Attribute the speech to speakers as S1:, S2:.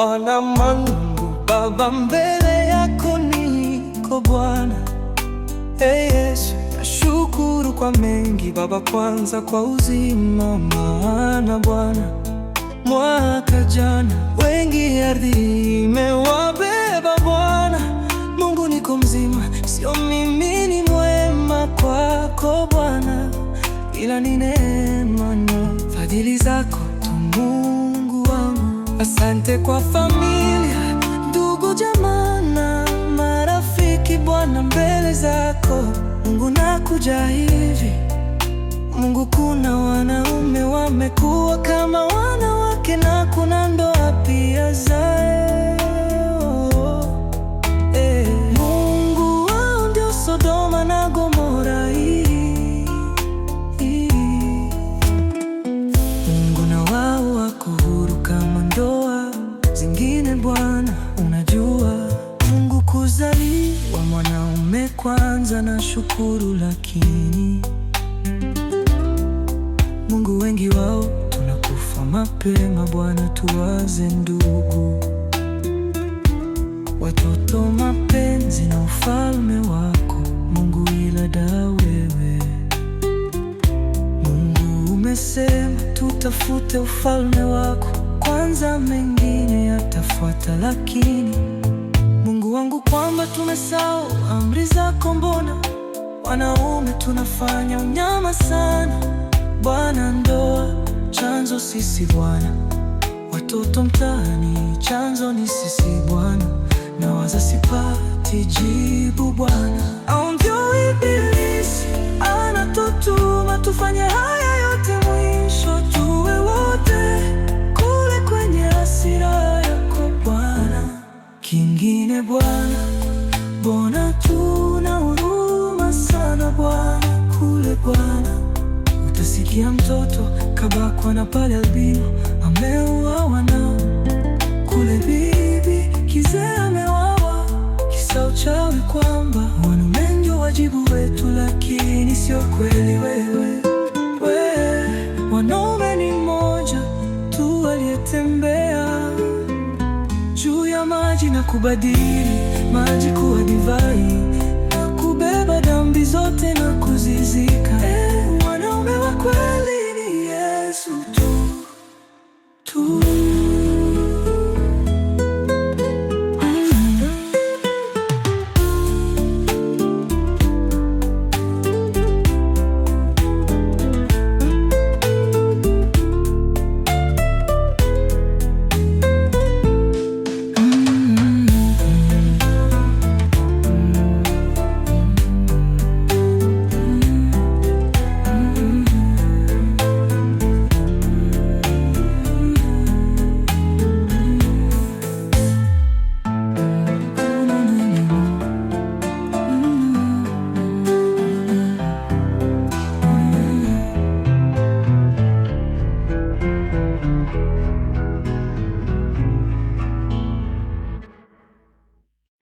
S1: Ona Mungu Baba, mbele yako niko Bwana. Yesu, nashukuru kwa mengi Baba, kwanza kwa uzima, maana Bwana mwaka jana wengi ardhi imewabeba Bwana. Mungu niko mzima, sio mimi ni mwema kwako Bwana, ila ni neema na fadhili zako tu Mungu wangu. Asante kwa familia, ndugu, jamaa na marafiki Bwana, mbele zako Mungu nakuja hivi. Mungu, kuna wanaume wamekuwa kama wanawake na kuna ndoa pia zao. Mungu wao ndio Sodoma na Gomora hii. Mungu na wao wako huru kama ndoa zingine Bwana, unajua. Mungu, kuzaliwa mwanaume kwanza na shukuru, lakini Mungu wengi wao tunakufa mapema Bwana, tuwaze ndugu, watoto, mapenzi na ufalme wako Mungu, ila da wewe Mungu umesema tutafute ufalme wako kwanza, mengine yatafuata. Lakini Mungu wangu, kwamba tumesahau amri zako, mbona wanaume tunafanya unyama sana Bwana. Ndoa chanzo sisi Bwana, watoto mtaani chanzo ni sisi Bwana, na waza sipati jibu Bwana. Au ndio Ibilisi anatutuma tufanye haya yote, mwisho tuwe wote kule kwenye hasira yako Bwana. Kingine Bwana, mbona tuna huruma sana Bwana, kule Bwana utasikia mtoto kabakwa na pale albino ameuawa, na kule bibi kizee ameuawa kisa uchawi, kwamba wanaume ndio wajibu wetu, lakini sio kweli. Wewe wanaume ni mmoja tu aliyetembea juu ya maji na kubadili maji kuwa divai na kubeba dhambi zote na kuzizi